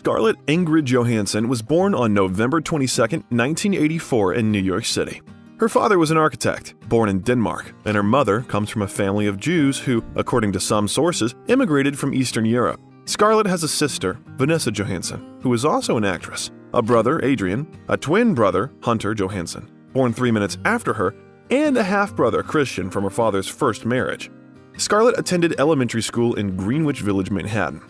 Scarlett Ingrid Johansson was born on November 22, 1984 in New York City. Her father was an architect, born in Denmark, and her mother comes from a family of Jews who, according to some sources, immigrated from Eastern Europe. Scarlett has a sister, Vanessa Johansson, who is also an actress, a brother, Adrian, a twin brother, Hunter Johansson, born 3 minutes after her, and a half-brother, Christian, from her father's first marriage. Scarlett attended elementary school in Greenwich Village, Manhattan.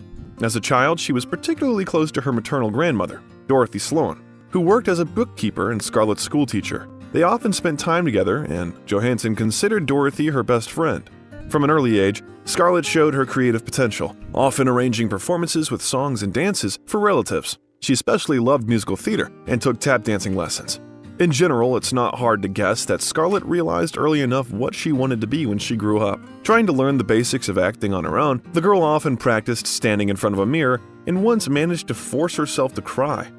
As a child, she was particularly close to her maternal grandmother, Dorothy Sloan, who worked as a bookkeeper and Scarlett's schoolteacher. They often spent time together, and Johansson considered Dorothy her best friend. From an early age, Scarlett showed her creative potential, often arranging performances with songs and dances for relatives. She especially loved musical theater and took tap dancing lessons. In general, it's not hard to guess that Scarlett realized early enough what she wanted to be when she grew up. Trying to learn the basics of acting on her own, the girl often practiced standing in front of a mirror and once managed to force herself to cry,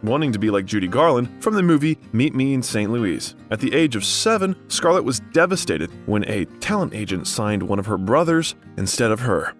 wanting to be like Judy Garland from the movie Meet Me in St. Louis. At the age of 7, Scarlett was devastated when a talent agent signed one of her brothers instead of her.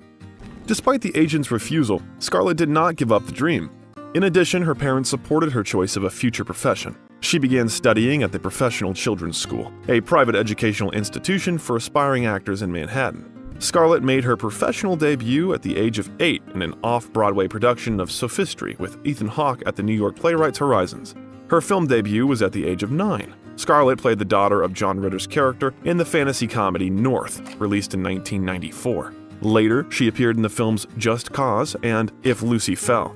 Despite the agent's refusal, Scarlett did not give up the dream. In addition, her parents supported her choice of a future profession. She began studying at the Professional Children's School, a private educational institution for aspiring actors in Manhattan. Scarlett made her professional debut at the age of 8 in an off-Broadway production of Sophistry with Ethan Hawke at the New York Playwrights Horizons. Her film debut was at the age of 9. Scarlett played the daughter of John Ritter's character in the fantasy comedy North, released in 1994. Later, she appeared in the films Just Cause and If Lucy Fell.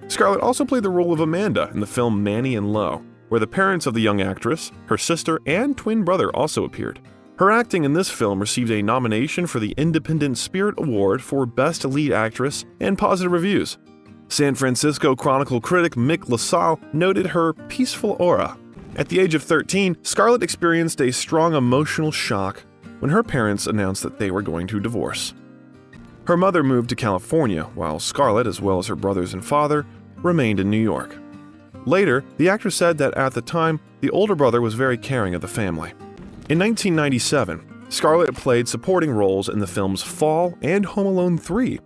Scarlett also played the role of Amanda in the film Manny and Lo, where the parents of the young actress, her sister, and twin brother also appeared. Her acting in this film received a nomination for the Independent Spirit Award for Best Lead Actress and positive reviews. San Francisco Chronicle critic Mick LaSalle noted her peaceful aura. At the age of 13, Scarlett experienced a strong emotional shock when her parents announced that they were going to divorce. Her mother moved to California, while Scarlett, as well as her brothers and father, remained in New York. Later, the actress said that at the time, the older brother was very caring of the family. In 1997, Scarlett played supporting roles in the films Fall and Home Alone 3.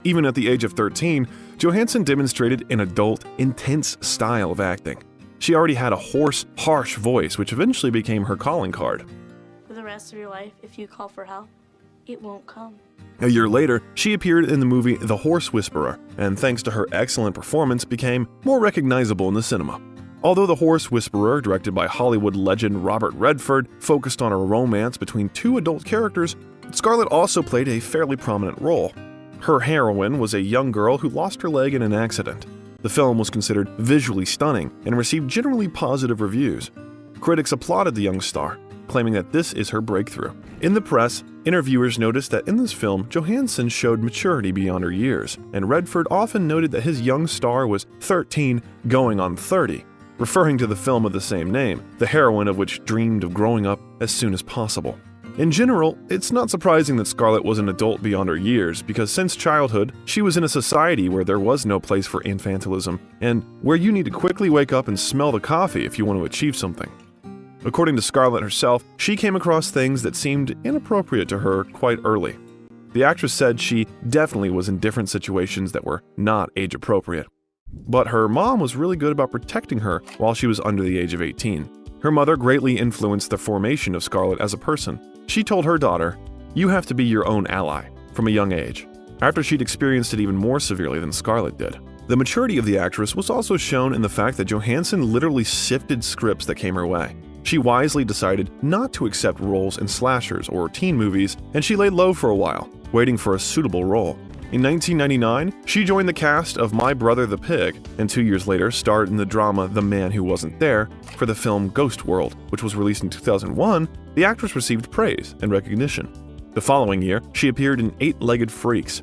Even at the age of 13, Johansson demonstrated an adult, intense style of acting. She already had a hoarse, harsh voice, which eventually became her calling card. For the rest of your life, if you call for help, it won't come. A year later, she appeared in the movie The Horse Whisperer, and thanks to her excellent performance, became more recognizable in the cinema. Although The Horse Whisperer, directed by Hollywood legend Robert Redford, focused on a romance between two adult characters, Scarlett also played a fairly prominent role. Her heroine was a young girl who lost her leg in an accident. The film was considered visually stunning and received generally positive reviews. Critics applauded the young star, claiming that this is her breakthrough. In the press, interviewers noticed that in this film, Johansson showed maturity beyond her years, and Redford often noted that his young star was 13 going on 30, referring to the film of the same name, the heroine of which dreamed of growing up as soon as possible. In general, it's not surprising that Scarlett was an adult beyond her years, because since childhood, she was in a society where there was no place for infantilism, and where you need to quickly wake up and smell the coffee if you want to achieve something. According to Scarlett herself, she came across things that seemed inappropriate to her quite early. The actress said she definitely was in different situations that were not age appropriate. But her mom was really good about protecting her while she was under the age of 18. Her mother greatly influenced the formation of Scarlett as a person. She told her daughter, "You have to be your own ally," from a young age, after she'd experienced it even more severely than Scarlett did. The maturity of the actress was also shown in the fact that Johansson literally sifted scripts that came her way. She wisely decided not to accept roles in slashers or teen movies, and she laid low for a while, waiting for a suitable role. In 1999, she joined the cast of My Brother the Pig, and 2 years later starred in the drama The Man Who Wasn't There for the film Ghost World, which was released in 2001. The actress received praise and recognition. The following year, she appeared in Eight-Legged Freaks.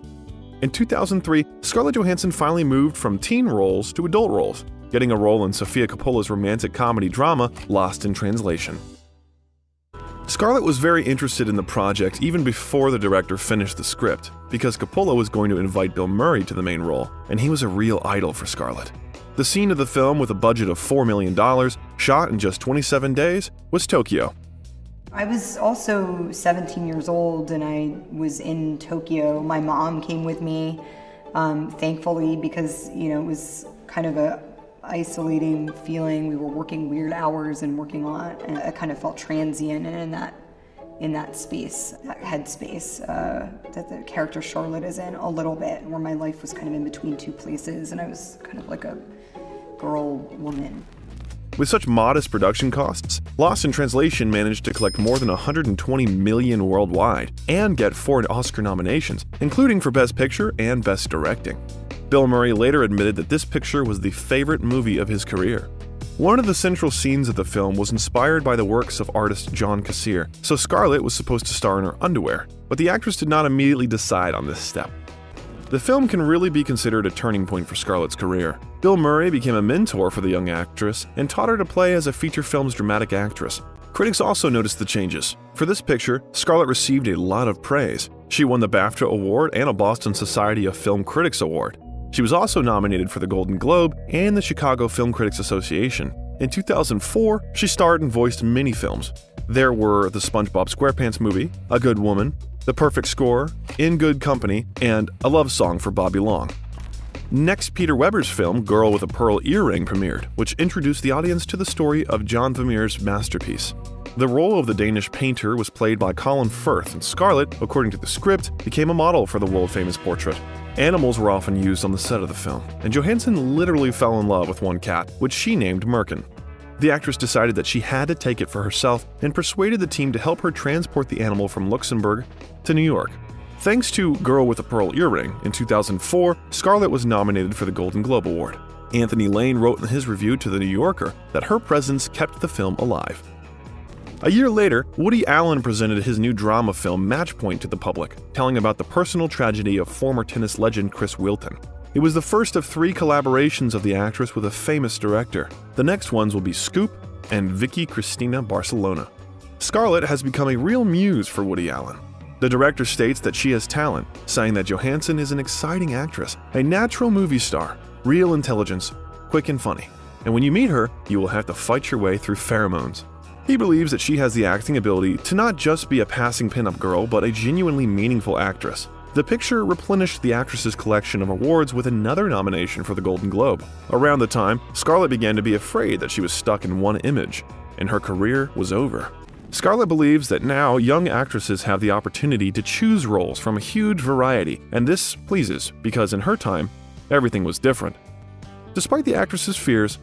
In 2003, Scarlett Johansson finally moved from teen roles to adult roles, getting a role in Sofia Coppola's romantic comedy drama Lost in Translation. Scarlett was very interested in the project even before the director finished the script, because Coppola was going to invite Bill Murray to the main role, and he was a real idol for Scarlett. The scene of the film, with a budget of $4 million, shot in just 27 days, was Tokyo. I was also 17 years old and I was in Tokyo. My mom came with me Thankfully, because, it was kind of a isolating feeling. We were working weird hours and working a lot, and I kind of felt transient and in that space, that headspace that the character Charlotte is in a little bit, where my life was kind of in between two places, and I was kind of like a girl woman. With such modest production costs, Lost in Translation managed to collect more than $120 million worldwide and get 4 Oscar nominations, including for Best Picture and Best Directing. Bill Murray later admitted that this picture was the favorite movie of his career. One of the central scenes of the film was inspired by the works of artist John Cassier, so Scarlett was supposed to star in her underwear, but the actress did not immediately decide on this step. The film can really be considered a turning point for Scarlett's career. Bill Murray became a mentor for the young actress and taught her to play as a feature film's dramatic actress. Critics also noticed the changes. For this picture, Scarlett received a lot of praise. She won the BAFTA Award and a Boston Society of Film Critics Award. She was also nominated for the Golden Globe and the Chicago Film Critics Association. In 2004, she starred and voiced many films. There were The SpongeBob SquarePants Movie, A Good Woman, The Perfect Score, In Good Company, and A Love Song for Bobby Long. Next, Peter Weber's film Girl with a Pearl Earring premiered, which introduced the audience to the story of John Vermeer's masterpiece. The role of the Danish painter was played by Colin Firth, and Scarlett, according to the script, became a model for the world-famous portrait. Animals were often used on the set of the film, and Johansson literally fell in love with one cat, which she named Merkin. The actress decided that she had to take it for herself and persuaded the team to help her transport the animal from Luxembourg to New York. Thanks to Girl with a Pearl Earring, in 2004, Scarlett was nominated for the Golden Globe Award. Anthony Lane wrote in his review to The New Yorker that her presence kept the film alive. A year later, Woody Allen presented his new drama film Matchpoint to the public, telling about the personal tragedy of former tennis legend Chris Wilton. It was the first of 3 collaborations of the actress with a famous director. The next ones will be Scoop and Vicky Cristina Barcelona. Scarlett has become a real muse for Woody Allen. The director states that she has talent, saying that Johansson is an exciting actress, a natural movie star, real intelligence, quick and funny. And when you meet her, you will have to fight your way through pheromones. He believes that she has the acting ability to not just be a passing pinup girl, but a genuinely meaningful actress. The picture replenished the actress's collection of awards with another nomination for the Golden Globe. Around the time, Scarlett began to be afraid that she was stuck in one image, and her career was over. Scarlett believes that now young actresses have the opportunity to choose roles from a huge variety, and this pleases because in her time, everything was different. Despite the actress's fears,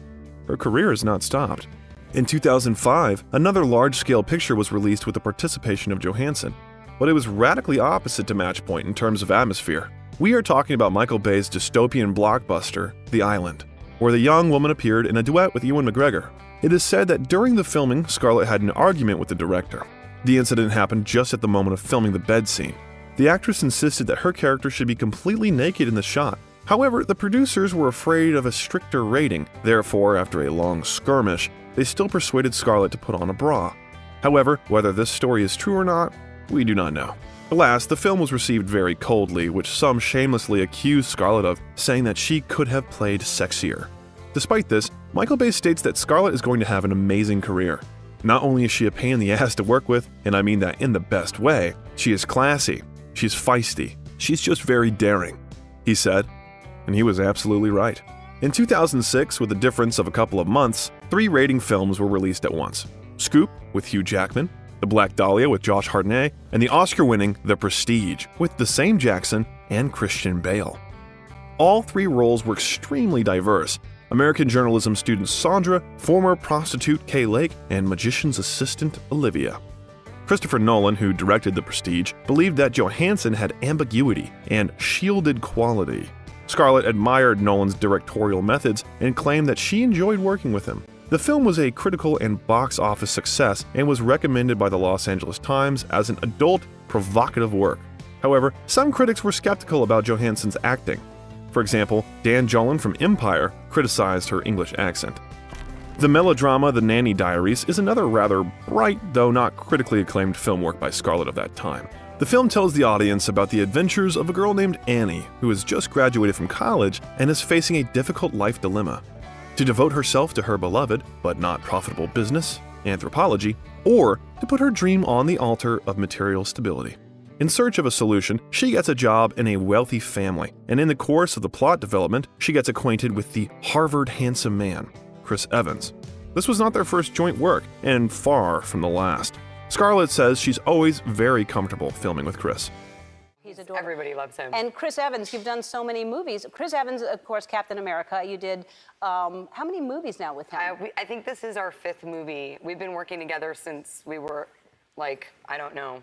her career has not stopped. In 2005, another large-scale picture was released with the participation of Johansson, but it was radically opposite to Matchpoint in terms of atmosphere. We are talking about Michael Bay's dystopian blockbuster, The Island, where the young woman appeared in a duet with Ewan McGregor. It is said that during the filming, Scarlett had an argument with the director. The incident happened just at the moment of filming the bed scene. The actress insisted that her character should be completely naked in the shot. However, the producers were afraid of a stricter rating. Therefore, after a long skirmish, they still persuaded Scarlett to put on a bra. However, whether this story is true or not, we do not know. Alas, the film was received very coldly, which some shamelessly accused Scarlett of, saying that she could have played sexier. Despite this, Michael Bay states that Scarlett is going to have an amazing career. Not only is she a pain in the ass to work with, and I mean that in the best way, she is classy, she's feisty, she's just very daring, he said, and he was absolutely right. In 2006, with a difference of a couple of months, 3 rating films were released at once. Scoop with Hugh Jackman, The Black Dahlia with Josh Hartnett, and the Oscar-winning The Prestige with the same Jackson and Christian Bale. All 3 roles were extremely diverse. American journalism student Sandra, former prostitute Kay Lake, and magician's assistant Olivia. Christopher Nolan, who directed The Prestige, believed that Johansson had ambiguity and shielded quality. Scarlett admired Nolan's directorial methods and claimed that she enjoyed working with him. The film was a critical and box office success and was recommended by the Los Angeles Times as an adult, provocative work. However, some critics were skeptical about Johansson's acting. For example, Dan Jolin from Empire criticized her English accent. The melodrama The Nanny Diaries is another rather bright, though not critically acclaimed film work by Scarlett of that time. The film tells the audience about the adventures of a girl named Annie, who has just graduated from college and is facing a difficult life dilemma: to devote herself to her beloved, but not profitable business, anthropology, or to put her dream on the altar of material stability. In search of a solution, she gets a job in a wealthy family, and in the course of the plot development, she gets acquainted with the Harvard handsome man, Chris Evans. This was not their first joint work, and far from the last. Scarlett says she's always very comfortable filming with Chris. He's adorable. Everybody loves him. And Chris Evans, you've done so many movies. Chris Evans, of course, Captain America. You did how many movies now with him? I think this is our 5th movie. We've been working together since we were, like, I don't know,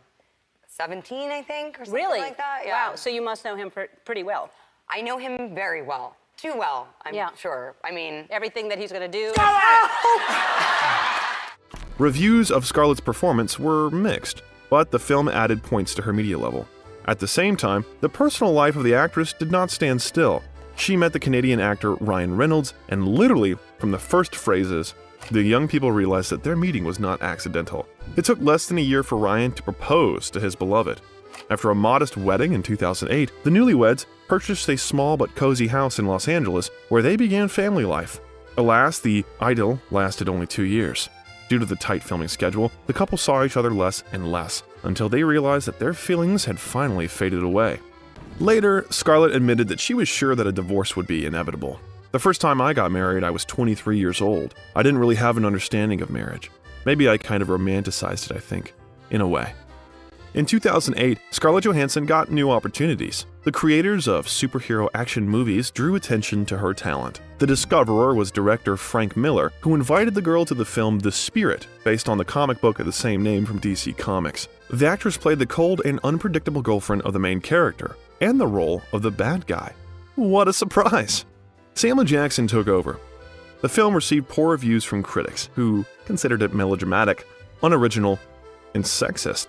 17, I think, or something like that. Yeah. Wow, so you must know him pretty well. I know him very well. Too well, I'm sure. I mean... Everything that he's going to do. Reviews of Scarlett's performance were mixed, but the film added points to her media level. At the same time, the personal life of the actress did not stand still. She met the Canadian actor Ryan Reynolds, and literally, from the first phrases, the young people realized that their meeting was not accidental. It took less than a year for Ryan to propose to his beloved. After a modest wedding in 2008, the newlyweds purchased a small but cozy house in Los Angeles where they began family life. Alas, the idyll lasted only 2 years. Due to the tight filming schedule, the couple saw each other less and less, until they realized that their feelings had finally faded away. Later, Scarlett admitted that she was sure that a divorce would be inevitable. The first time I got married, I was 23 years old. I didn't really have an understanding of marriage. Maybe I kind of romanticized it, I think, in a way. In 2008, Scarlett Johansson got new opportunities. The creators of superhero action movies drew attention to her talent. The discoverer was director Frank Miller, who invited the girl to the film The Spirit, based on the comic book of the same name from DC Comics. The actress played the cold and unpredictable girlfriend of the main character, and the role of the bad guy. What a surprise! Samuel Jackson took over. The film received poor reviews from critics, who considered it melodramatic, unoriginal, and sexist.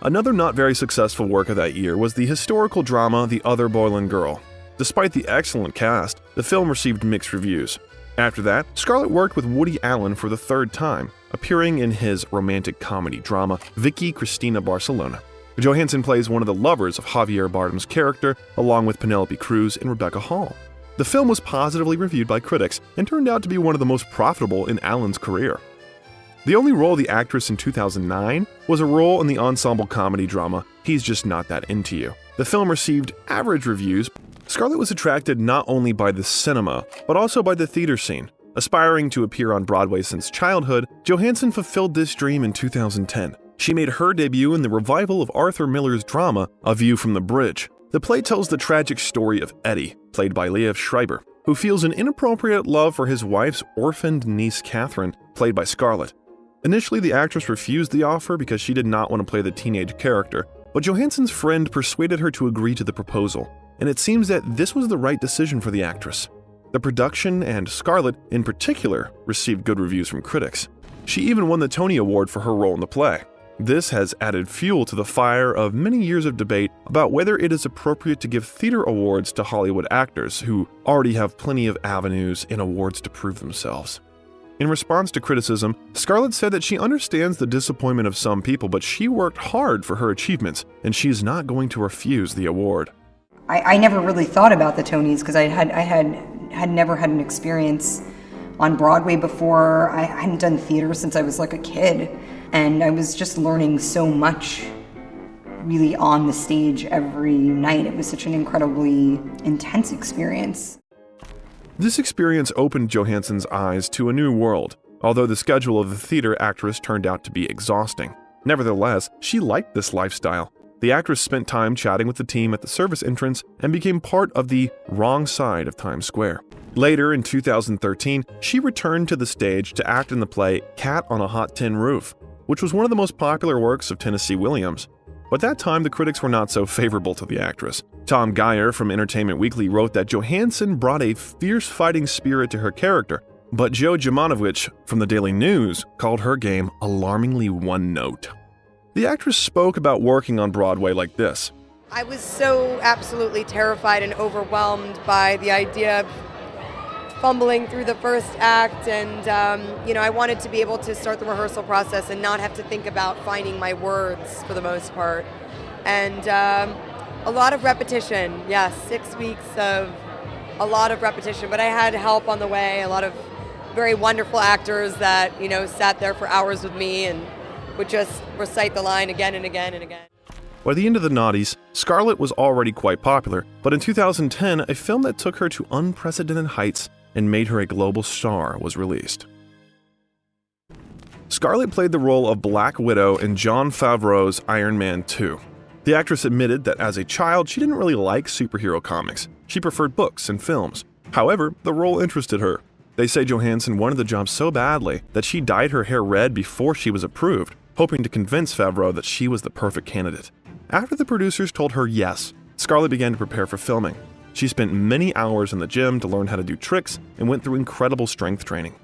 Another not very successful work of that year was the historical drama The Other Boy and Girl. Despite the excellent cast, the film received mixed reviews. After that, Scarlett worked with Woody Allen for the 3rd time, appearing in his romantic comedy drama Vicky Cristina Barcelona. Johansson plays one of the lovers of Javier Bardem's character, along with Penelope Cruz and Rebecca Hall. The film was positively reviewed by critics and turned out to be one of the most profitable in Allen's career. The only role of the actress in 2009 was a role in the ensemble comedy drama He's Just Not That Into You. The film received average reviews. Scarlett was attracted not only by the cinema, but also by the theater scene. Aspiring to appear on Broadway since childhood, Johansson fulfilled this dream in 2010. She made her debut in the revival of Arthur Miller's drama A View from the Bridge. The play tells the tragic story of Eddie, played by Liev Schreiber, who feels an inappropriate love for his wife's orphaned niece Catherine, played by Scarlett. Initially, the actress refused the offer because she did not want to play the teenage character, but Johansson's friend persuaded her to agree to the proposal, and it seems that this was the right decision for the actress. The production and Scarlett, in particular, received good reviews from critics. She even won the Tony Award for her role in the play. This has added fuel to the fire of many years of debate about whether it is appropriate to give theater awards to Hollywood actors who already have plenty of avenues and awards to prove themselves. In response to criticism, Scarlett said that she understands the disappointment of some people, but she worked hard for her achievements, and she's not going to refuse the award. I never really thought about the Tonys because I had never had an experience on Broadway before. I hadn't done theater since I was like a kid, and I was just learning so much really on the stage every night. It was such an incredibly intense experience. This experience opened Johansson's eyes to a new world, although the schedule of the theater actress turned out to be exhausting. Nevertheless, she liked this lifestyle. The actress spent time chatting with the team at the service entrance and became part of the wrong side of Times Square. Later, in 2013, she returned to the stage to act in the play Cat on a Hot Tin Roof, which was one of the most popular works of Tennessee Williams. But that time, the critics were not so favorable to the actress. Tom Geyer from Entertainment Weekly wrote that Johansson brought a fierce fighting spirit to her character, but Joe Jovanovich from the Daily News called her game alarmingly one-note. The actress spoke about working on Broadway like this. I was so absolutely terrified and overwhelmed by the idea of fumbling through the first act, and I wanted to be able to start the rehearsal process and not have to think about finding my words for the most part. And a lot of repetition, yes, 6 weeks of a lot of repetition, but I had help on the way, a lot of very wonderful actors that, sat there for hours with me and would just recite the line again and again and again. By the end of the noughties, Scarlett was already quite popular, but in 2010, a film that took her to unprecedented heights and made her a global star was released. Scarlett played the role of Black Widow in Jon Favreau's Iron Man 2. The actress admitted that as a child, she didn't really like superhero comics. She preferred books and films. However, the role interested her. They say Johansson wanted the job so badly that she dyed her hair red before she was approved, hoping to convince Favreau that she was the perfect candidate. After the producers told her yes, Scarlett began to prepare for filming. She spent many hours in the gym to learn how to do tricks and went through incredible strength training.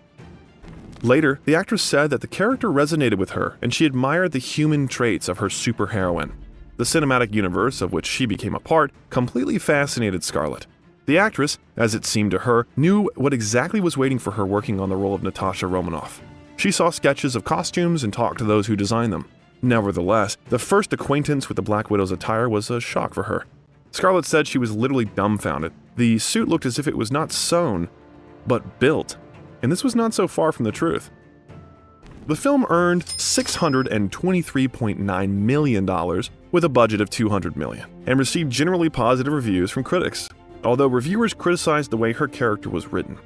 Later, the actress said that the character resonated with her and she admired the human traits of her superheroine. The cinematic universe of which she became a part completely fascinated Scarlett. The actress, as it seemed to her, knew what exactly was waiting for her working on the role of Natasha Romanoff. She saw sketches of costumes and talked to those who designed them. Nevertheless, the first acquaintance with the Black Widow's attire was a shock for her. Scarlett said she was literally dumbfounded. The suit looked as if it was not sewn, but built. And this was not so far from the truth. The film earned $623.9 million with a budget of $200 million, and received generally positive reviews from critics, although reviewers criticized the way her character was written.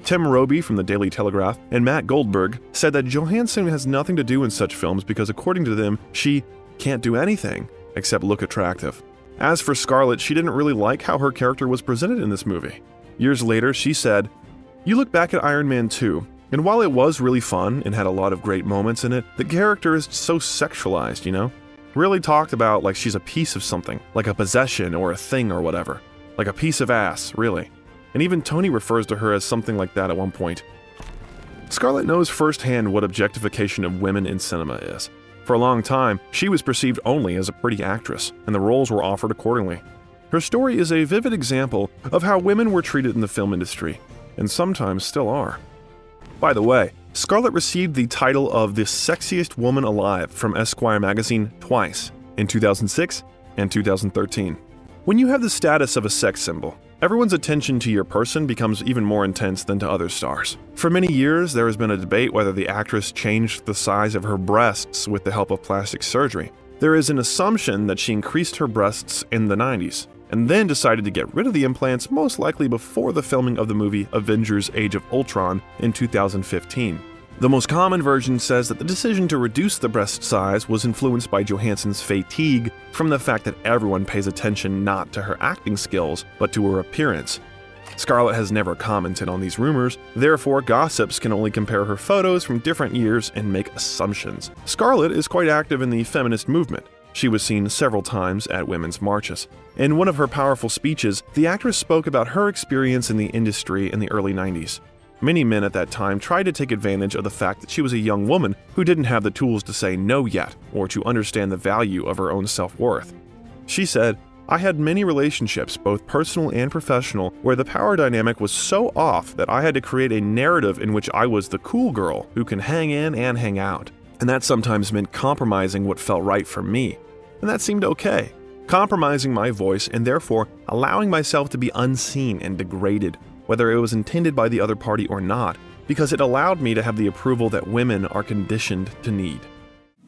Tim Roby from the Daily Telegraph and Matt Goldberg said that Johansson has nothing to do in such films because according to them, she can't do anything except look attractive. As for Scarlett, she didn't really like how her character was presented in this movie. Years later, she said, "You look back at Iron Man 2, and while it was really fun and had a lot of great moments in it, the character is so sexualized, you know? Really talked about like she's a piece of something, like a possession or a thing or whatever. Like a piece of ass, really. And even Tony refers to her as something like that at one point." Scarlett knows firsthand what objectification of women in cinema is. For a long time, she was perceived only as a pretty actress, and the roles were offered accordingly. Her story is a vivid example of how women were treated in the film industry, and sometimes still are. By the way, Scarlett received the title of the sexiest woman alive from Esquire magazine twice, in 2006 and 2013. When you have the status of a sex symbol, everyone's attention to your person becomes even more intense than to other stars. For many years, there has been a debate whether the actress changed the size of her breasts with the help of plastic surgery. There is an assumption that she increased her breasts in the 90s, and then decided to get rid of the implants most likely before the filming of the movie Avengers: Age of Ultron in 2015. The most common version says that the decision to reduce the breast size was influenced by Johansson's fatigue from the fact that everyone pays attention not to her acting skills, but to her appearance. Scarlett has never commented on these rumors, therefore gossips can only compare her photos from different years and make assumptions. Scarlett is quite active in the feminist movement. She was seen several times at women's marches. In one of her powerful speeches, the actress spoke about her experience in the industry in the early 90s. Many men at that time tried to take advantage of the fact that she was a young woman who didn't have the tools to say no yet, or to understand the value of her own self-worth. She said, "I had many relationships, both personal and professional, where the power dynamic was so off that I had to create a narrative in which I was the cool girl who can hang in and hang out. And that sometimes meant compromising what felt right for me. And that seemed okay. Compromising my voice and therefore allowing myself to be unseen and degraded, whether it was intended by the other party or not, because it allowed me to have the approval that women are conditioned to need."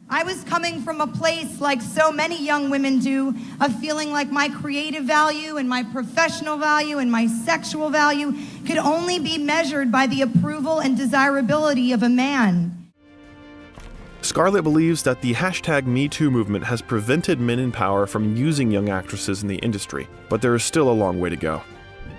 I was coming from a place, like so many young women do, of feeling like my creative value and my professional value and my sexual value could only be measured by the approval and desirability of a man. Scarlett believes that the #MeToo movement has prevented men in power from using young actresses in the industry, but there is still a long way to go.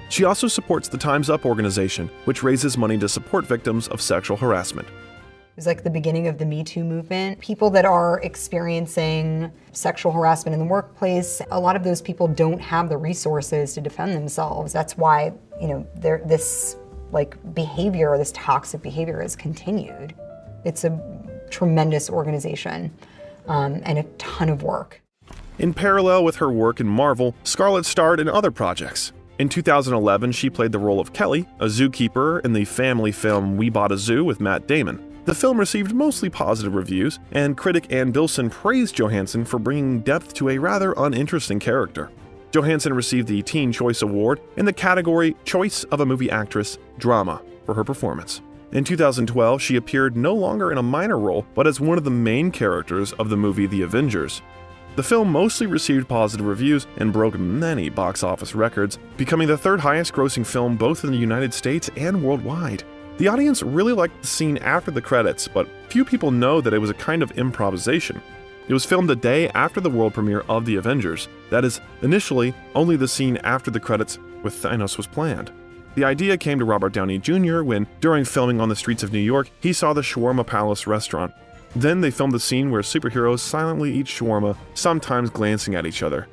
She also supports the Time's Up organization, which raises money to support victims of sexual harassment. It was like the beginning of the Me Too movement. People that are experiencing sexual harassment in the workplace, a lot of those people don't have the resources to defend themselves. That's why, this behavior, this toxic behavior is continued. It's a tremendous organization and a ton of work. In parallel with her work in Marvel, Scarlett starred in other projects. In 2011, she played the role of Kelly, a zookeeper in the family film We Bought a Zoo with Matt Damon. The film received mostly positive reviews, and critic Ann Bilson praised Johansson for bringing depth to a rather uninteresting character. Johansson received the Teen Choice Award in the category Choice of a Movie Actress Drama for her performance. In 2012, she appeared no longer in a minor role, but as one of the main characters of the movie The Avengers. The film mostly received positive reviews and broke many box office records, becoming the third highest grossing film both in the United States and worldwide. The audience really liked the scene after the credits, but few people know that it was a kind of improvisation. It was filmed a day after the world premiere of The Avengers. That is, initially, only the scene after the credits with Thanos was planned. The idea came to Robert Downey Jr. when, during filming on the streets of New York, he saw the Shawarma Palace restaurant. Then they filmed the scene where superheroes silently eat shawarma, sometimes glancing at each other.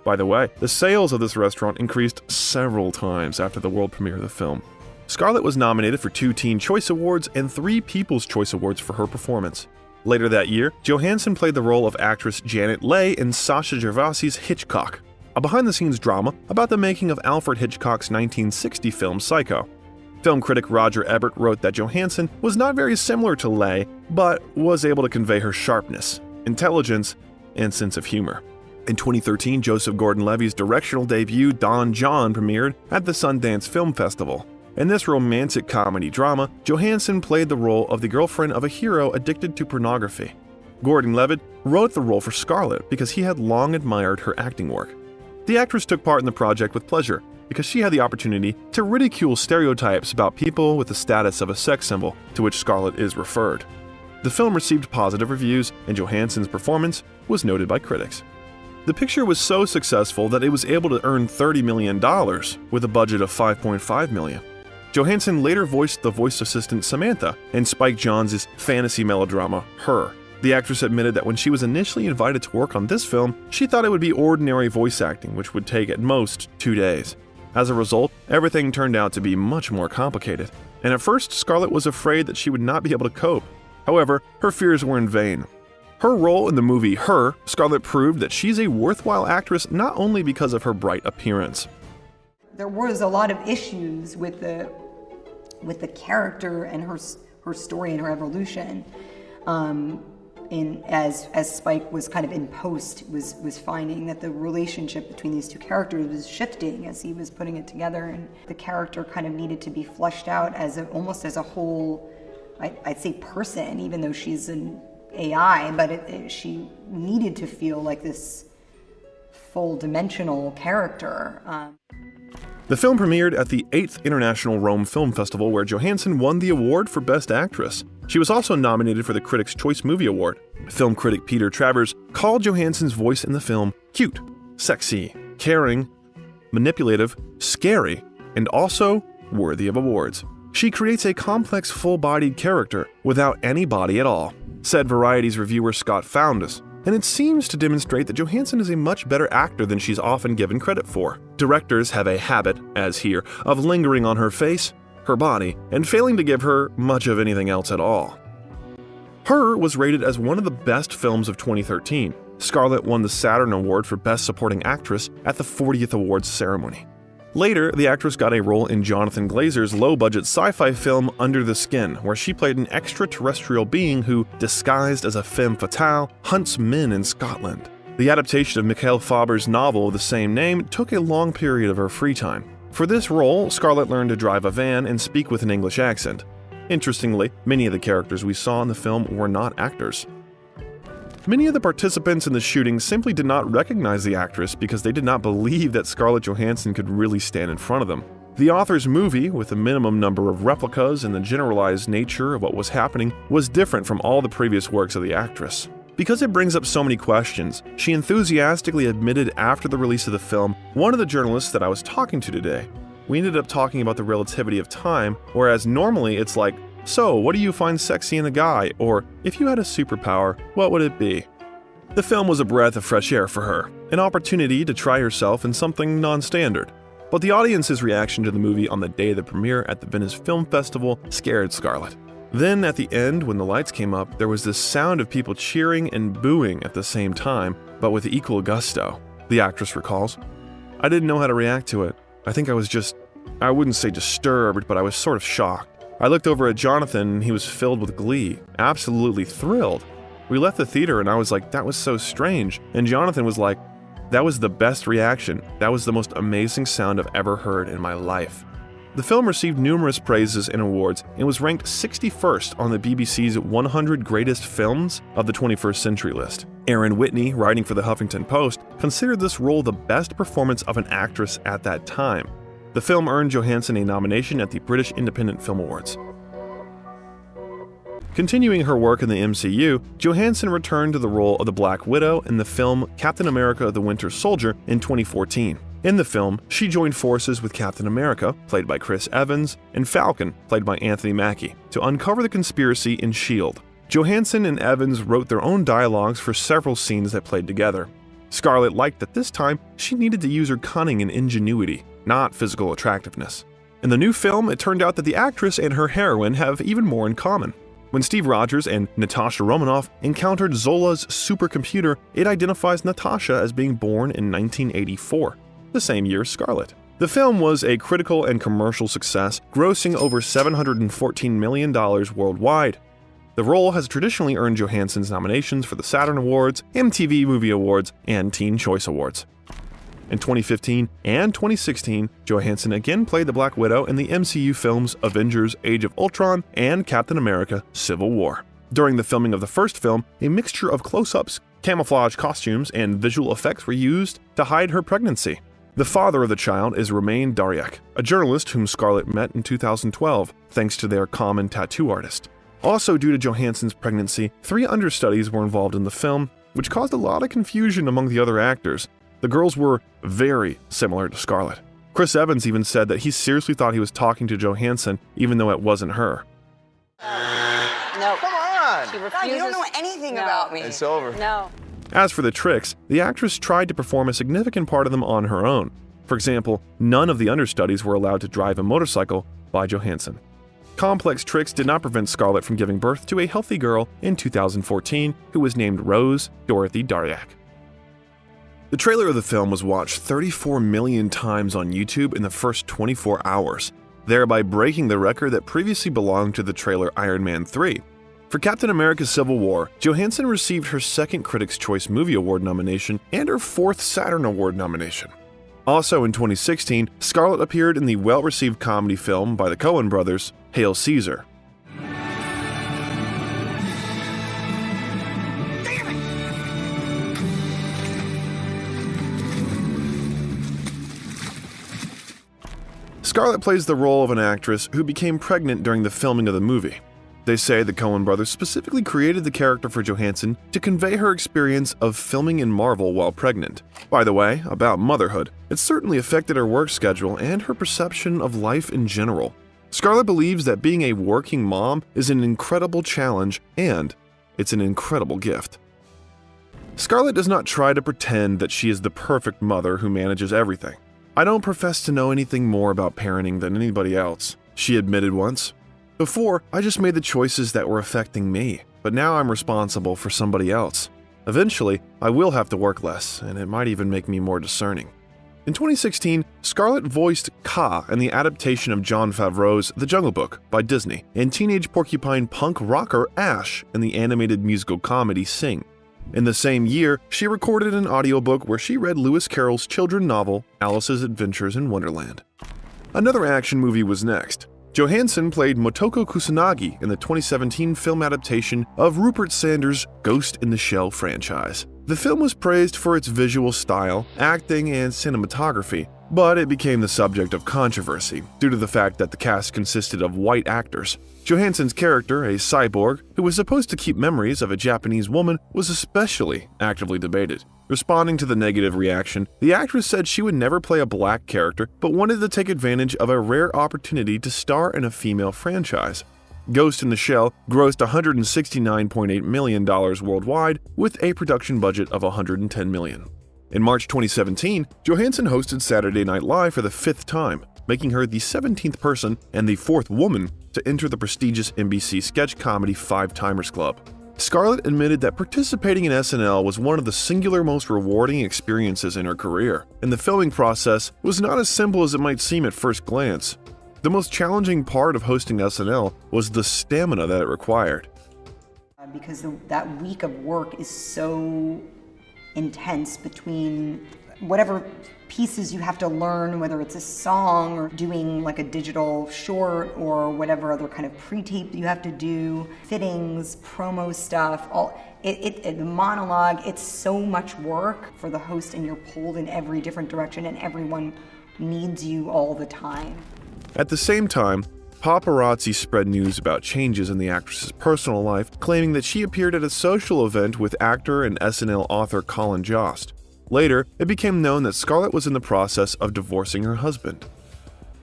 By the way, the sales of this restaurant increased several times after the world premiere of the film. Scarlett was nominated for 2 Teen Choice Awards and 3 People's Choice Awards for her performance. Later that year, Johansson played the role of actress Janet Leigh in Sasha Gervasi's Hitchcock, a behind-the-scenes drama about the making of Alfred Hitchcock's 1960 film Psycho. Film critic Roger Ebert wrote that Johansson was not very similar to Leigh, but was able to convey her sharpness, intelligence, and sense of humor. In 2013, Joseph Gordon-Levitt's directorial debut Don John premiered at the Sundance Film Festival. In this romantic comedy drama, Johansson played the role of the girlfriend of a hero addicted to pornography. Gordon-Levitt wrote the role for Scarlett because he had long admired her acting work. The actress took part in the project with pleasure because she had the opportunity to ridicule stereotypes about people with the status of a sex symbol to which Scarlett is referred. The film received positive reviews, and Johansson's performance was noted by critics. The picture was so successful that it was able to earn $30 million with a budget of $5.5 million. Johansson later voiced the voice assistant Samantha in Spike Jonze's fantasy melodrama, Her. The actress admitted that when she was initially invited to work on this film, she thought it would be ordinary voice acting, which would take at most 2 days. As a result, everything turned out to be much more complicated, and at first Scarlett was afraid that she would not be able to cope. However, her fears were in vain. Her role in the movie Her, Scarlett proved that she's a worthwhile actress not only because of her bright appearance. There was a lot of issues with the character and her story and her evolution. As Spike was kind of in post, was finding that the relationship between these 2 characters was shifting as he was putting it together, and the character kind of needed to be fleshed out almost as a whole, I'd say, person, even though she's an AI, but she needed to feel like this full-dimensional character. The film premiered at the 8th International Rome Film Festival, where Johansson won the award for Best Actress. She was also nominated for the Critics' Choice Movie Award. Film critic Peter Travers called Johansson's voice in the film cute, sexy, caring, manipulative, scary, and also worthy of awards. She creates a complex, full-bodied character without any body at all, said Variety's reviewer Scott Foundas. And it seems to demonstrate that Johansson is a much better actor than she's often given credit for. Directors have a habit, as here, of lingering on her face, her body, and failing to give her much of anything else at all. Her was rated as one of the best films of 2013. Scarlett won the Saturn Award for Best Supporting Actress at the 40th Awards ceremony. Later, the actress got a role in Jonathan Glazer's low-budget sci-fi film Under the Skin, where she played an extraterrestrial being who, disguised as a femme fatale, hunts men in Scotland. The adaptation of Mikhail Faber's novel of the same name took a long period of her free time. For this role, Scarlett learned to drive a van and speak with an English accent. Interestingly, many of the characters we saw in the film were not actors. Many of the participants in the shooting simply did not recognize the actress because they did not believe that Scarlett Johansson could really stand in front of them. The author's movie, with a minimum number of replicas and the generalized nature of what was happening, was different from all the previous works of the actress. Because it brings up so many questions, she enthusiastically admitted after the release of the film, one of the journalists that I was talking to today. We ended up talking about the relativity of time, whereas normally it's like, so, what do you find sexy in a guy? Or, if you had a superpower, what would it be? The film was a breath of fresh air for her, an opportunity to try herself in something non-standard. But the audience's reaction to the movie on the day of the premiere at the Venice Film Festival scared Scarlett. Then, at the end, when the lights came up, there was this sound of people cheering and booing at the same time, but with equal gusto, the actress recalls. I didn't know how to react to it. I think I was I wouldn't say disturbed, but I was sort of shocked. I looked over at Jonathan and he was filled with glee, absolutely thrilled. We left the theater and I was like, that was so strange. And Jonathan was like, that was the best reaction. That was the most amazing sound I've ever heard in my life. The film received numerous praises and awards and was ranked 61st on the BBC's 100 Greatest Films of the 21st Century list. Erin Whitney, writing for the Huffington Post, considered this role the best performance of an actress at that time. The film earned Johansson a nomination at the British Independent Film Awards. Continuing her work in the MCU, Johansson returned to the role of the Black Widow in the film Captain America: The Winter Soldier in 2014. In the film, she joined forces with Captain America, played by Chris Evans, and Falcon, played by Anthony Mackie, to uncover the conspiracy in S.H.I.E.L.D. Johansson and Evans wrote their own dialogues for several scenes that played together. Scarlett liked that this time she needed to use her cunning and ingenuity, not physical attractiveness. In the new film, it turned out that the actress and her heroine have even more in common. When Steve Rogers and Natasha Romanoff encountered Zola's supercomputer, it identifies Natasha as being born in 1984, the same year as Scarlett. The film was a critical and commercial success, grossing over $714 million worldwide. The role has traditionally earned Johansson's nominations for the Saturn Awards, MTV Movie Awards, and Teen Choice Awards. In 2015 and 2016, Johansson again played the Black Widow in the MCU films Avengers: Age of Ultron and Captain America: Civil War. During the filming of the first film, a mixture of close-ups, camouflage costumes, and visual effects were used to hide her pregnancy. The father of the child is Romain Dariec, a journalist whom Scarlett met in 2012, thanks to their common tattoo artist. Also, due to Johansson's pregnancy, 3 understudies were involved in the film, which caused a lot of confusion among the other actors. The girls were very similar to Scarlett. Chris Evans even said that he seriously thought he was talking to Johansson, even though it wasn't her. No. Come on! She refuses. God, you don't know anything about me. It's over. No. As for the tricks, the actress tried to perform a significant part of them on her own. For example, none of the understudies were allowed to drive a motorcycle by Johansson. Complex tricks did not prevent Scarlett from giving birth to a healthy girl in 2014 who was named Rose Dorothy Dariec. The trailer of the film was watched 34 million times on YouTube in the first 24 hours, thereby breaking the record that previously belonged to the trailer Iron Man 3. For Captain America: Civil War, Johansson received her second Critics' Choice Movie Award nomination and her 4th Saturn Award nomination. Also in 2016, Scarlett appeared in the well-received comedy film by the Coen brothers, Hail Caesar. Scarlett plays the role of an actress who became pregnant during the filming of the movie. They say the Coen brothers specifically created the character for Johansson to convey her experience of filming in Marvel while pregnant. By the way, about motherhood, it certainly affected her work schedule and her perception of life in general. Scarlett believes that being a working mom is an incredible challenge and it's an incredible gift. Scarlett does not try to pretend that she is the perfect mother who manages everything. "I don't profess to know anything more about parenting than anybody else," she admitted once. "Before, I just made the choices that were affecting me, but now I'm responsible for somebody else. Eventually, I will have to work less, and it might even make me more discerning." In 2016, Scarlett voiced Kaa in the adaptation of Jon Favreau's The Jungle Book by Disney, and teenage porcupine punk rocker Ash in the animated musical comedy Sing. In the same year, she recorded an audiobook where she read Lewis Carroll's children's novel, Alice's Adventures in Wonderland. Another action movie was next. Johansson played Motoko Kusanagi in the 2017 film adaptation of Rupert Sanders' Ghost in the Shell franchise. The film was praised for its visual style, acting, and cinematography, but it became the subject of controversy due to the fact that the cast consisted of white actors. Johansson's character, a cyborg who was supposed to keep memories of a Japanese woman, was especially actively debated. Responding to the negative reaction, the actress said she would never play a black character but wanted to take advantage of a rare opportunity to star in a female franchise. Ghost in the Shell grossed $169.8 million worldwide with a production budget of $110 million. In March 2017, Johansson hosted Saturday Night Live for the 5th time, making her the 17th person and the 4th woman to enter the prestigious NBC sketch comedy Five Timers Club. Scarlett admitted that participating in SNL was one of the singular most rewarding experiences in her career, and the filming process was not as simple as it might seem at first glance. The most challenging part of hosting SNL was the stamina that it required. Because that week of work is so intense between whatever pieces you have to learn, whether it's a song or doing like a digital short or whatever other kind of pre-tape you have to do, fittings, promo stuff, the monologue, it's so much work for the host, and you're pulled in every different direction and everyone needs you all the time. At the same time, paparazzi spread news about changes in the actress's personal life, claiming that she appeared at a social event with actor and SNL author Colin Jost. Later, it became known that Scarlett was in the process of divorcing her husband.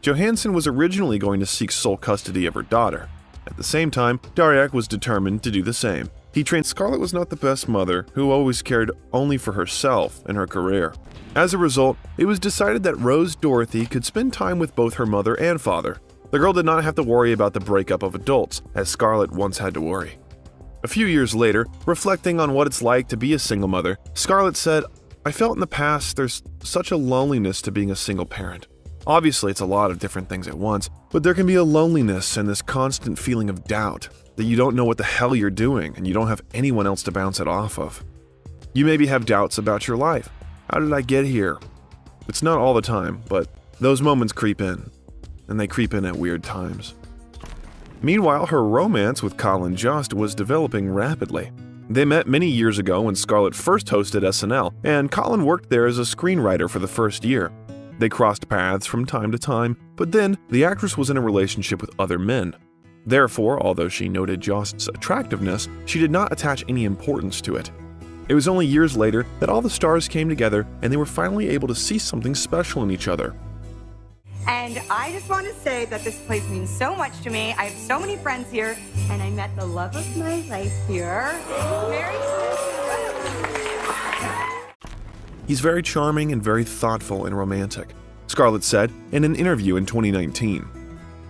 Johansson was originally going to seek sole custody of her daughter. At the same time, Dariak was determined to do the same. He trained Scarlett was not the best mother, who always cared only for herself and her career. As a result, it was decided that Rose Dorothy could spend time with both her mother and father. The girl did not have to worry about the breakup of adults, as Scarlett once had to worry. A few years later, reflecting on what it's like to be a single mother, Scarlett said, "I felt in the past there's such a loneliness to being a single parent. Obviously, it's a lot of different things at once, but there can be a loneliness and this constant feeling of doubt that you don't know what the hell you're doing and you don't have anyone else to bounce it off of. You maybe have doubts about your life. How did I get here? It's not all the time, but those moments creep in, and they creep in at weird times." Meanwhile, her romance with Colin Jost was developing rapidly. They met many years ago when Scarlett first hosted SNL, and Colin worked there as a screenwriter for the first year. They crossed paths from time to time, but then the actress was in a relationship with other men. Therefore, although she noted Jost's attractiveness, she did not attach any importance to it. It was only years later that all the stars came together and they were finally able to see something special in each other. And I just want to say that this place means so much to me. I have so many friends here, and I met the love of my life here. Merry Christmas. He's very charming and very thoughtful and romantic, Scarlett said in an interview in 2019.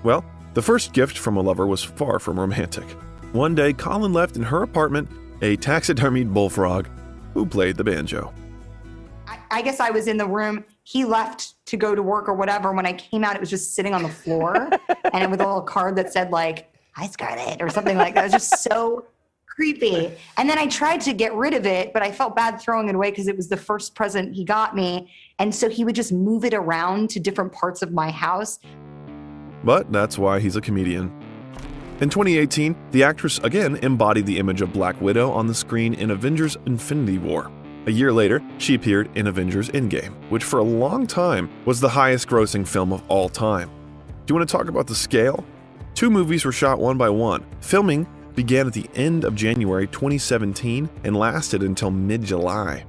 Well, the first gift from a lover was far from romantic. One day, Colin left in her apartment a taxidermied bullfrog who played the banjo. I guess I was in the room. He left to go to work or whatever. When I came out, it was just sitting on the floor and with a little card that said like, "Hi, Scarlett," or something like that. It was just so creepy. And then I tried to get rid of it, but I felt bad throwing it away because it was the first present he got me. And so he would just move it around to different parts of my house. But that's why he's a comedian. In 2018, the actress again embodied the image of Black Widow on the screen in Avengers: Infinity War. A year later, she appeared in Avengers: Endgame, which for a long time was the highest-grossing film of all time. Do you want to talk about the scale? 2 movies were shot one by one. Filming began at the end of January 2017 and lasted until mid-July.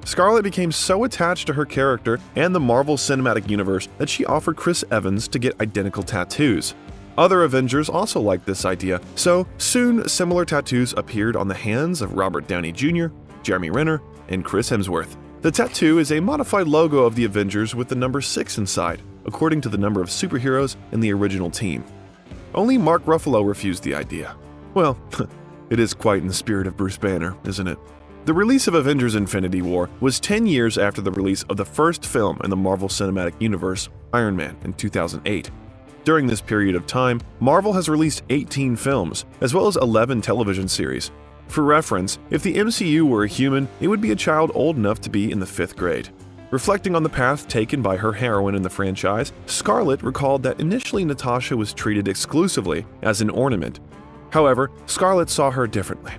Scarlett became so attached to her character and the Marvel Cinematic Universe that she offered Chris Evans to get identical tattoos. Other Avengers also liked this idea, so soon similar tattoos appeared on the hands of Robert Downey Jr., Jeremy Renner, and Chris Hemsworth. The tattoo is a modified logo of the Avengers with the number 6 inside, according to the number of superheroes in the original team. Only Mark Ruffalo refused the idea. Well, it is quite in the spirit of Bruce Banner, isn't it? The release of Avengers: Infinity War was 10 years after the release of the first film in the Marvel Cinematic Universe, Iron Man, in 2008. During this period of time, Marvel has released 18 films, as well as 11 television series. For reference, if the MCU were a human, it would be a child old enough to be in the 5th grade. Reflecting on the path taken by her heroine in the franchise, Scarlett recalled that initially Natasha was treated exclusively as an ornament. However, Scarlett saw her differently.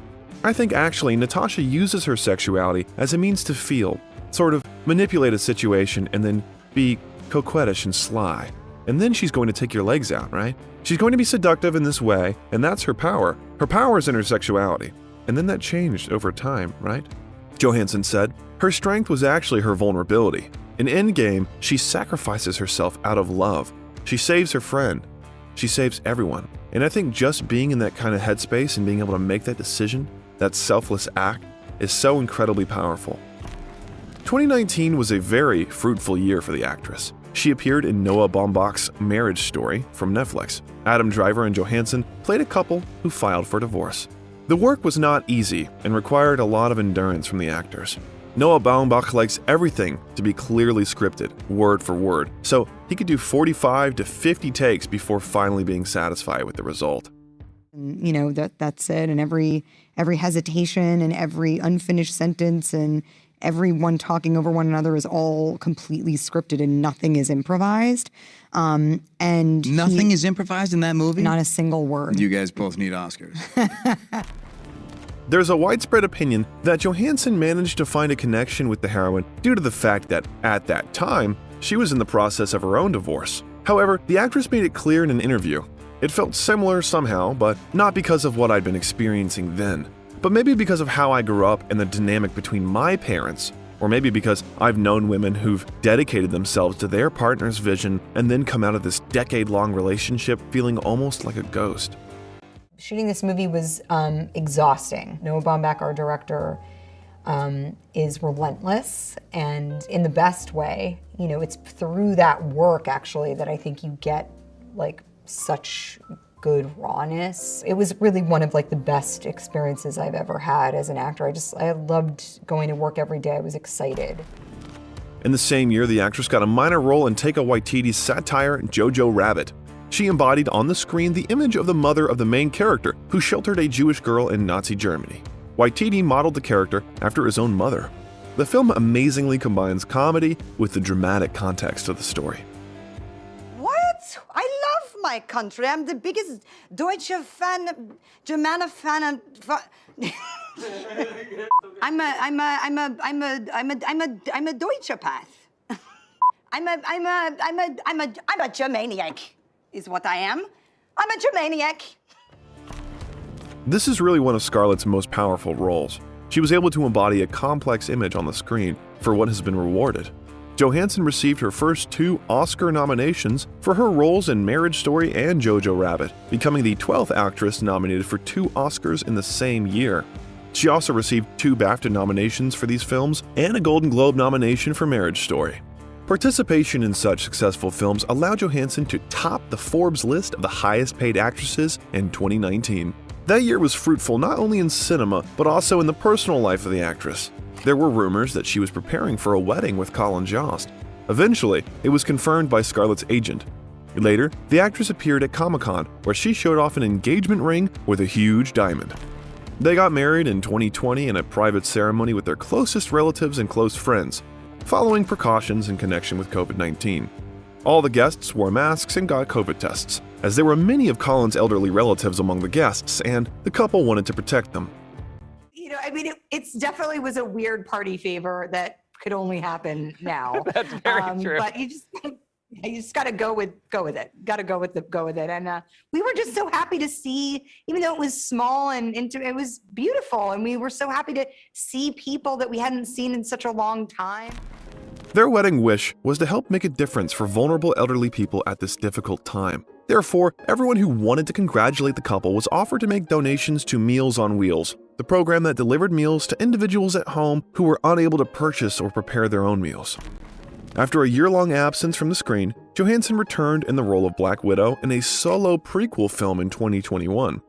I think actually Natasha uses her sexuality as a means to feel, sort of manipulate a situation and then be coquettish and sly. And then she's going to take your legs out, right? She's going to be seductive in this way, and that's her power. Her power is in her sexuality. And then that changed over time, right? Johansson said, her strength was actually her vulnerability. In Endgame, she sacrifices herself out of love. She saves her friend. She saves everyone. And I think just being in that kind of headspace and being able to make that decision, that selfless act, is so incredibly powerful. 2019 was a very fruitful year for the actress. She appeared in Noah Baumbach's Marriage Story from Netflix. Adam Driver and Johansson played a couple who filed for divorce. The work was not easy and required a lot of endurance from the actors. Noah Baumbach likes everything to be clearly scripted, word for word, so he could do 45 to 50 takes before finally being satisfied with the result. You know, that's it, and every hesitation and every unfinished sentence and everyone talking over one another is all completely scripted and nothing is improvised. And nothing is improvised in that movie? Not a single word. You guys both need Oscars. There's a widespread opinion that Johansson managed to find a connection with the heroine due to the fact that, at that time, she was in the process of her own divorce. However, the actress made it clear in an interview. It felt similar somehow, but not because of what I'd been experiencing then, but maybe because of how I grew up and the dynamic between my parents, or maybe because I've known women who've dedicated themselves to their partner's vision and then come out of this decade-long relationship feeling almost like a ghost. Shooting this movie was exhausting. Noah Baumbach, our director, is relentless, and in the best way. You know, it's through that work, actually, that I think you get, like, such good rawness. It was really one of, like, the best experiences I've ever had as an actor. I loved going to work every day. I was excited. In the same year, the actress got a minor role in Taika Waititi's satire Jojo Rabbit. She embodied on the screen the image of the mother of the main character who sheltered a Jewish girl in Nazi Germany. Waititi modeled the character after his own mother. The film amazingly combines comedy with the dramatic context of the story. What? I love my country. I'm the biggest Deutsche fan, German fan. I'm a Deutsche Path. I'm a Germaniac, is what I am. I'm a Germaniac. This is really one of Scarlett's most powerful roles. She was able to embody a complex image on the screen for what has been rewarded. Johansson received her first 2 Oscar nominations for her roles in Marriage Story and Jojo Rabbit, becoming the 12th actress nominated for 2 Oscars in the same year. She also received 2 BAFTA nominations for these films and a Golden Globe nomination for Marriage Story. Participation in such successful films allowed Johansson to top the Forbes list of the highest paid actresses in 2019. That year was fruitful not only in cinema, but also in the personal life of the actress. There were rumors that she was preparing for a wedding with Colin Jost. Eventually, it was confirmed by Scarlett's agent. Later, the actress appeared at Comic-Con, where she showed off an engagement ring with a huge diamond. They got married in 2020 in a private ceremony with their closest relatives and close friends, following precautions in connection with COVID-19. All the guests wore masks and got COVID tests, as there were many of Colin's elderly relatives among the guests, and the couple wanted to protect them. You know, I mean, it definitely was a weird party favor that could only happen now. That's very true. But you just got to go with it. Got to go with it. And we were just so happy to see, even though it was small and it was beautiful, and we were so happy to see people that we hadn't seen in such a long time. Their wedding wish was to help make a difference for vulnerable elderly people at this difficult time. Therefore, everyone who wanted to congratulate the couple was offered to make donations to Meals on Wheels, the program that delivered meals to individuals at home who were unable to purchase or prepare their own meals. After a year-long absence from the screen, Johansson returned in the role of Black Widow in a solo prequel film in 2021.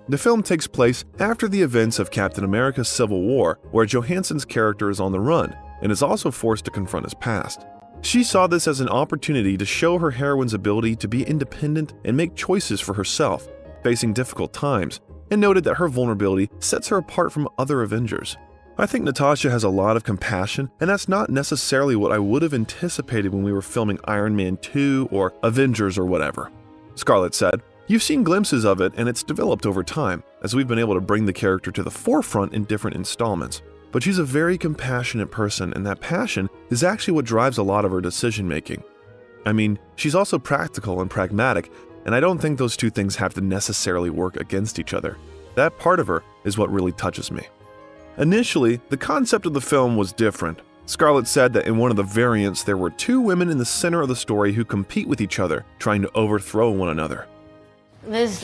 The film takes place after the events of Captain America's Civil War, where Johansson's character is on the run and is also forced to confront his past. She saw this as an opportunity to show her heroine's ability to be independent and make choices for herself, facing difficult times, and noted that her vulnerability sets her apart from other Avengers. I think Natasha has a lot of compassion, and that's not necessarily what I would have anticipated when we were filming Iron Man 2 or Avengers or whatever. Scarlett said, "You've seen glimpses of it, and it's developed over time, as we've been able to bring the character to the forefront in different installments. But she's a very compassionate person, and that passion is actually what drives a lot of her decision-making. I mean, she's also practical and pragmatic, and I don't think those two things have to necessarily work against each other. That part of her is what really touches me." Initially, the concept of the film was different. Scarlett said that in one of the variants, there were 2 women in the center of the story who compete with each other, trying to overthrow one another. This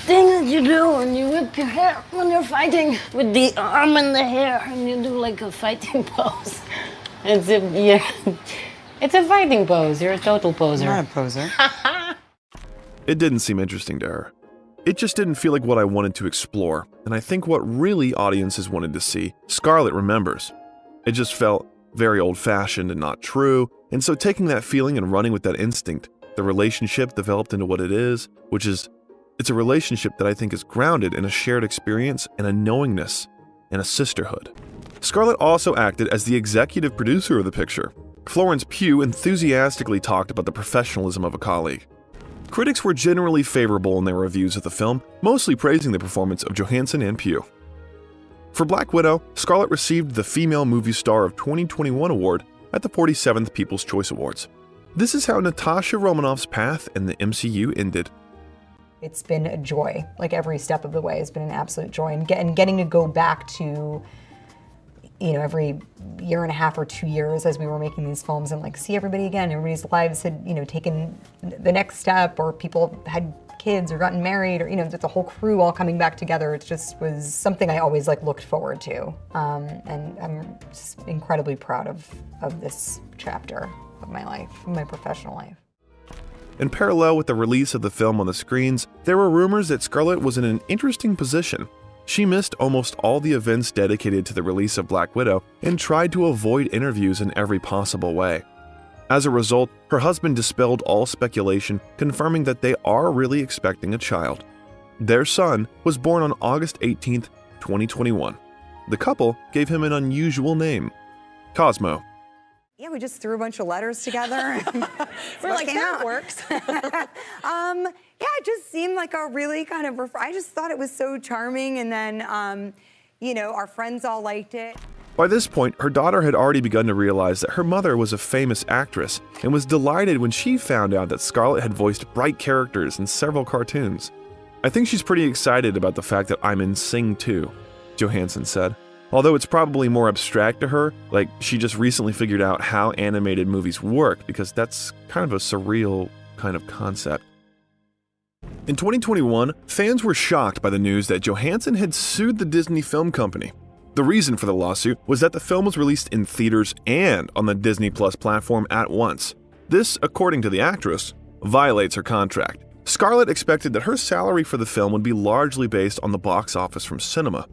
thing that you do when you whip your hair when you're fighting with the arm and the hair, and you do like a fighting pose. It's a fighting pose. You're a total poser. I'm not a poser. It didn't seem interesting to her. It just didn't feel like what I wanted to explore, and I think what really audiences wanted to see, Scarlett remembers. It just felt very old-fashioned and not true, and so taking that feeling and running with that instinct, the relationship developed into what it is, which is, it's a relationship that I think is grounded in a shared experience and a knowingness and a sisterhood. Scarlett also acted as the executive producer of the picture. Florence Pugh enthusiastically talked about the professionalism of a colleague. Critics were generally favorable in their reviews of the film, mostly praising the performance of Johansson and Pugh. For Black Widow, Scarlett received the Female Movie Star of 2021 award at the 47th People's Choice Awards. This is how Natasha Romanoff's path in the MCU ended. It's been a joy. Like every step of the way has been an absolute joy. And getting to go back to, every year and a half or 2 years as we were making these films and see everybody again. Everybody's lives had, taken the next step, or people had kids or gotten married, or, the whole crew all coming back together. It just was something I always looked forward to. And I'm just incredibly proud of this chapter of my life, my professional life. In parallel with the release of the film on the screens, there were rumors that Scarlett was in an interesting position. She missed almost all the events dedicated to the release of Black Widow and tried to avoid interviews in every possible way. As a result, her husband dispelled all speculation, confirming that they are really expecting a child. Their son was born on August 18, 2021. The couple gave him an unusual name, Cosmo. Yeah, we just threw a bunch of letters together. We're like, that works. Yeah, it just seemed like a really kind of, I just thought it was so charming, and then, our friends all liked it. By this point, her daughter had already begun to realize that her mother was a famous actress and was delighted when she found out that Scarlett had voiced bright characters in several cartoons. "I think she's pretty excited about the fact that I'm in Sing 2, Johansson said. Although it's probably more abstract to her, like she just recently figured out how animated movies work, because that's kind of a surreal kind of concept. In 2021, fans were shocked by the news that Johansson had sued the Disney Film Company. The reason for the lawsuit was that the film was released in theaters and on the Disney Plus platform at once. This, according to the actress, violates her contract. Scarlett expected that her salary for the film would be largely based on the box office from cinema.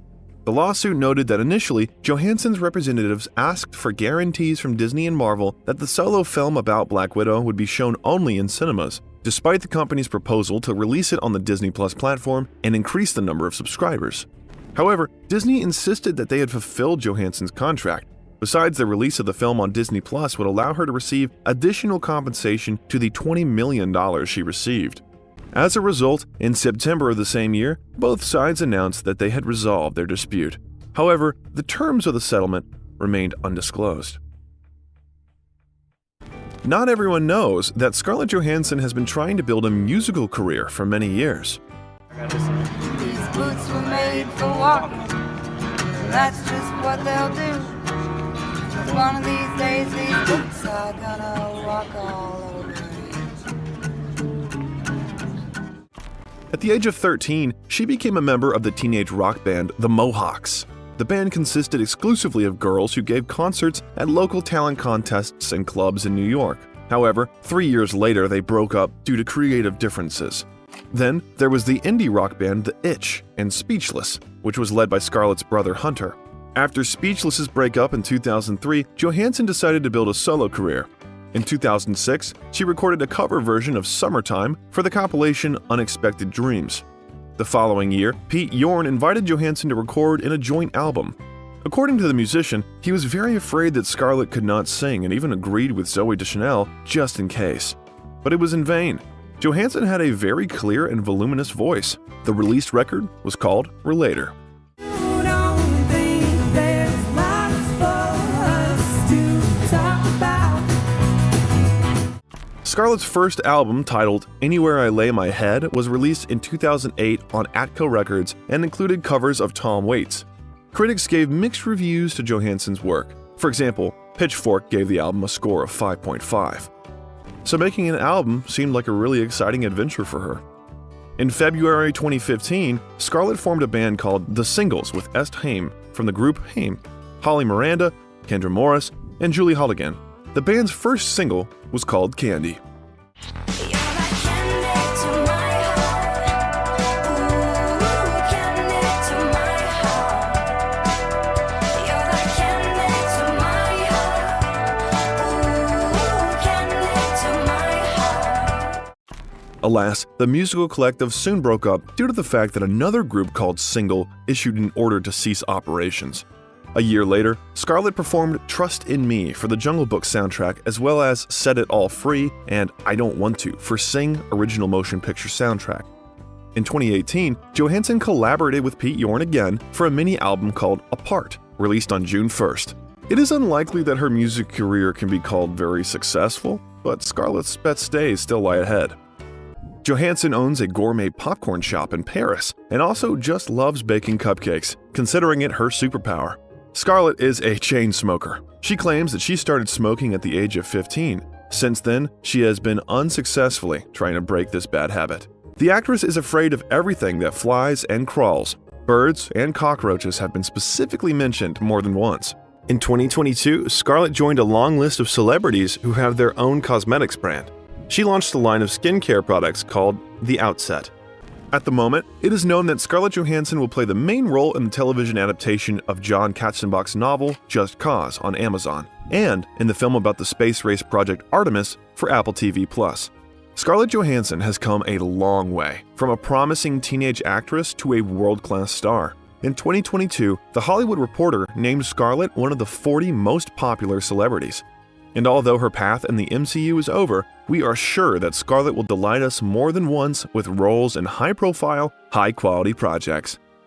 The lawsuit noted that initially, Johansson's representatives asked for guarantees from Disney and Marvel that the solo film about Black Widow would be shown only in cinemas, despite the company's proposal to release it on the Disney Plus platform and increase the number of subscribers. However, Disney insisted that they had fulfilled Johansson's contract. Besides, the release of the film on Disney Plus would allow her to receive additional compensation to the $20 million she received. As a result, in September of the same year, both sides announced that they had resolved their dispute. However, the terms of the settlement remained undisclosed. Not everyone knows that Scarlett Johansson has been trying to build a musical career for many years. These boots were made for walking, so that's just what they'll do. One of these days, these boots are gonna walk all over me. At the age of 13, she became a member of the teenage rock band The Mohawks. The band consisted exclusively of girls who gave concerts at local talent contests and clubs in New York. However, 3 years later, they broke up due to creative differences. Then, there was the indie rock band The Itch and Speechless, which was led by Scarlett's brother Hunter. After Speechless's breakup in 2003, Johansson decided to build a solo career. In 2006, she recorded a cover version of Summertime for the compilation Unexpected Dreams. The following year, Pete Yorn invited Johansson to record in a joint album. According to the musician, he was very afraid that Scarlett could not sing and even agreed with Zooey Deschanel just in case. But it was in vain. Johansson had a very clear and voluminous voice. The released record was called Relator. Scarlett's first album, titled Anywhere I Lay My Head, was released in 2008 on Atco Records and included covers of Tom Waits. Critics gave mixed reviews to Johansson's work. For example, Pitchfork gave the album a score of 5.5. So making an album seemed like a really exciting adventure for her. In February 2015, Scarlett formed a band called The Singles with Est Haim from the group Haim, Holly Miranda, Kendra Morris, and Julie Holligan. The band's first single was called Candy. Alas, the musical collective soon broke up due to the fact that another group called Single issued an order to cease operations. A year later, Scarlett performed Trust in Me for the Jungle Book soundtrack, as well as Set It All Free and I Don't Want To for Sing Original Motion Picture Soundtrack. In 2018, Johansson collaborated with Pete Yorn again for a mini album called Apart, released on June 1st. It is unlikely that her music career can be called very successful, but Scarlett's best days still lie ahead. Johansson owns a gourmet popcorn shop in Paris and also just loves baking cupcakes, considering it her superpower. Scarlett is a chain smoker. She claims that she started smoking at the age of 15. Since then, she has been unsuccessfully trying to break this bad habit. The actress is afraid of everything that flies and crawls. Birds and cockroaches have been specifically mentioned more than once. In 2022, Scarlett joined a long list of celebrities who have their own cosmetics brand. She launched a line of skincare products called The Outset. At the moment, it is known that Scarlett Johansson will play the main role in the television adaptation of John Katzenbach's novel Just Cause on Amazon, and in the film about the space race project Artemis for Apple TV+. Scarlett Johansson has come a long way, from a promising teenage actress to a world-class star. In 2022, The Hollywood Reporter named Scarlett one of the 40 most popular celebrities. And although her path in the MCU is over, we are sure that Scarlett will delight us more than once with roles in high-profile, high-quality projects.